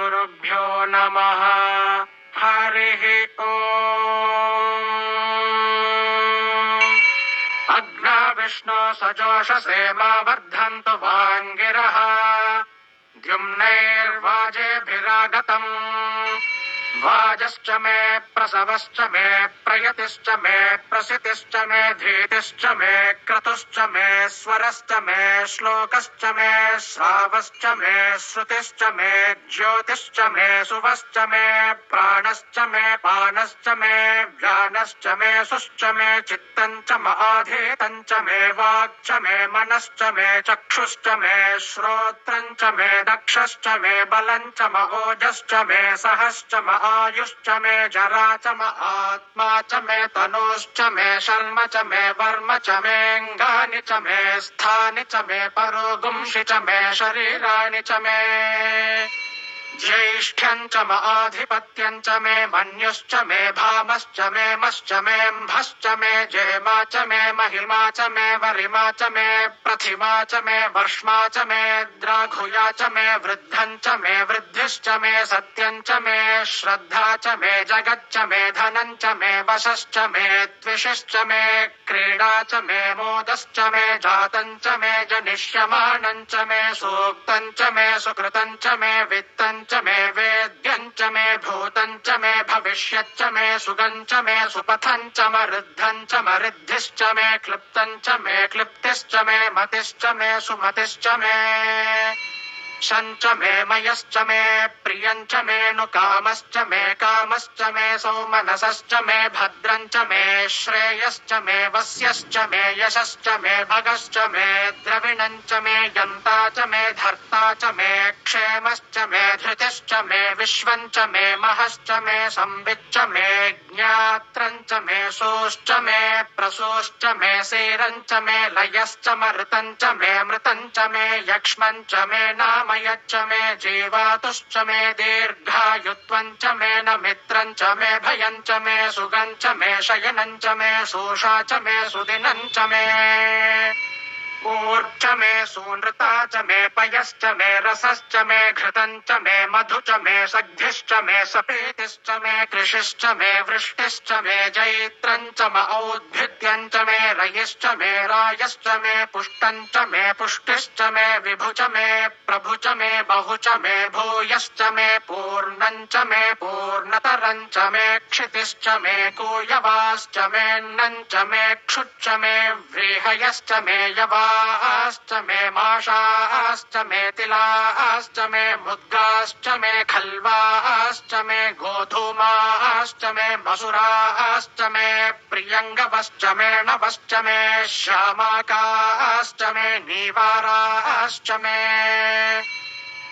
श्रीगुरुभ्यो नमः। हरिः ओम्। अग्ना विष्णो सजोषसे मा वर्धन्तु वाङ्गिरः। द्युम्नैर्वाजेभिरागतम् वाजश्च मे प्रसवश्च मे प्रयतिश्च मे प्रसितिश्च मे धीतिश्च मे क्रतुश्च मे स्वरश्च मे श्लोकश्च मे श्रावश्च मे श्रुतिश्च मे ज्योतिश्च मे सुवश्च मे प्राणश्च मे पानश्च मे व्यानश्च मे सुश्च मे चित्तञ्च महाधीतञ्च मे वाक्च मे मनश्च मे चक्षुश्च मे श्रोत्रञ्च मे दक्षश्च मे बलञ्च महोजश्च मे सहश्च आयुश्च मे जरा च आत्मा च मे तनूश्च मे शर्म च मे वर्म च मेऽङ्गानि च मे स्थानि च मे परोगुंषि च मे शरीराणि च मे ज्येष्ठ्यं च आधिपत्यं च मे मन्युश्च मे भामश्च मे मश्च मेऽम्भश्च मे जेमा च मे महिमा च मे वरिमा च मे प्रथिमा च मे वर्ष्मा च मे द्राघुया च मे वृद्धं च मे वृद्धिश्च मे सत्यं च मे श्रद्धा च मे जगच्च मे धनं च मे वशश्च मे द्विषश्च मे क्रीडा च मे मोदश्च मे जातं च मे जनिष्यमानं च मे सूक्तं च मे सुकृतं च मे वित्तं च मे वेद्यं च मे भूतं च मे भविष्यच्च मे सुगं च मे सुपथं च मरुद्धं च मरिद्धिश्च मे क्लृप्तं च मे क्लिप्तिश्च मे मतिश्च मे सुमतिश्च मे शञ्च मे मयश्च मे प्रियञ्च मे नुकामश्च मे कामश्च मे सौमनसश्च मे भद्रं च मे श्रेयश्च मे वस्यश्च मे यशश्च मे भगश्च मे द्रविणं च मे यन्ता च मे धर्ता च मे क्षेमश्च मे धृतिश्च मे विश्वं च मे महश्च मे संविच्च मे ज्ञात्रं च मे सोश्च मे प्रसोश्च मे सेरं च मे लयश्च मरुतं च मे मृतं च मे यक्ष्मं च मे नामयच्च मे जीवातुश्च मे दीर्घायुत्वं च मे नमित्रं च मे भयं च मे सुगं च मे शयनं च मे सोषा च मे सुदिनं च मे ऊर्च मे सूनृता च मे पयश्च मे रसश्च मे घृतं च मे मधु च मे सग्धिश्च मे सपेतिश्च मे कृषिश्च मे वृष्टिश्च मे जैत्रं च औद्भिद्यं च मे रयिश्च मे रायश्च मे पुष्टं च मे पुष्टिश्च मे विभु च मे प्रभु च मे बहु च मे भूयश्च मे पूर्णं च मे पूर्णतरं च मे क्षितिश्च मे कूयवाश्च मेऽन्नं च मे क्षुच्च मे व्रीहयश्च मे यवाश्च मे माषाश्च मे तिलाश्च मे मुद्गाश्च मे खल्वाश्च मे गोधूमाश्च मे मसुराश्च मे प्रियङ्गवश्च मे नवश्च मे श्यामाकाश्च मे नीवाराश्च मे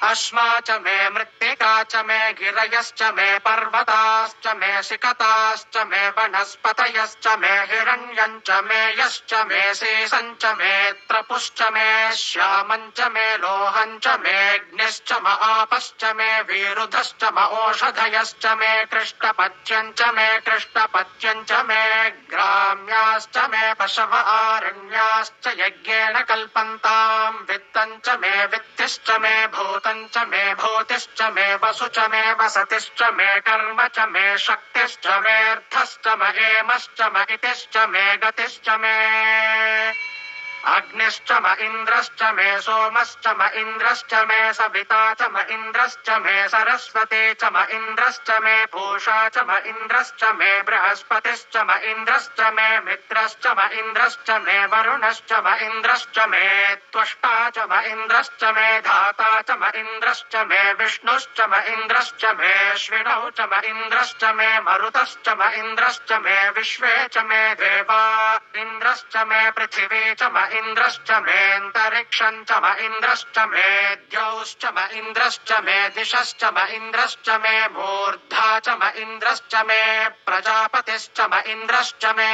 अश्मा च मे मृत्तिका च मे गिरयश्च मे पर्वताश्च मे सिकताश्च मे वनस्पतयश्च मे हिरण्यं च मे यश्च मे शेषं च मे त्रपुश्च मे श्यामं च मे लोहं च मेऽग्निश्च आपश्च मे विरुधश्च ओषधयश्च मे कृष्णपच्यं च मे कृष्णपच्यं च मे ग्राम्याश्च मे पशव आरण्याश्च यज्ञेन कल्पन्तां वित्तं च मे वित्तिश्च मे भूतं च मे भूतिश्च मे वसु च मे वसतिश्च मे कर्म च मे शक्तिश्च मेऽर्थश्च म एमश्च म इतिश्च मे गतिश्च मे अग्निश्च म इन्द्रश्च मे सोमश्च म इन्द्रश्च मे सविता च म इन्द्रश्च मे सरस्वती च म इन्द्रश्च मे पूषा च म इन्द्रश्च मे बृहस्पतिश्च म इन्द्रश्च मे मित्रश्च म इन्द्रश्च मे वरुणश्च म इन्द्रश्च मे त्वष्टा च म इन्द्रश्च मे धाता च म इन्द्रश्च मे विष्णुश्च म इन्द्रश्च मेऽश्विनौ च म इन्द्रश्च मे मरुतश्च म इन्द्रश्च मे विश्वे च मे देवा इन्द्रश्च मे पृथिवी च म इन्द्रश्च मेऽन्तरिक्षं च म इन्द्रश्च मे द्यौश्च म इन्द्रश्च मे दिशश्च म इन्द्रश्च मे मूर्धा च म इन्द्रश्च मे प्रजापतिश्च म इन्द्रश्च मे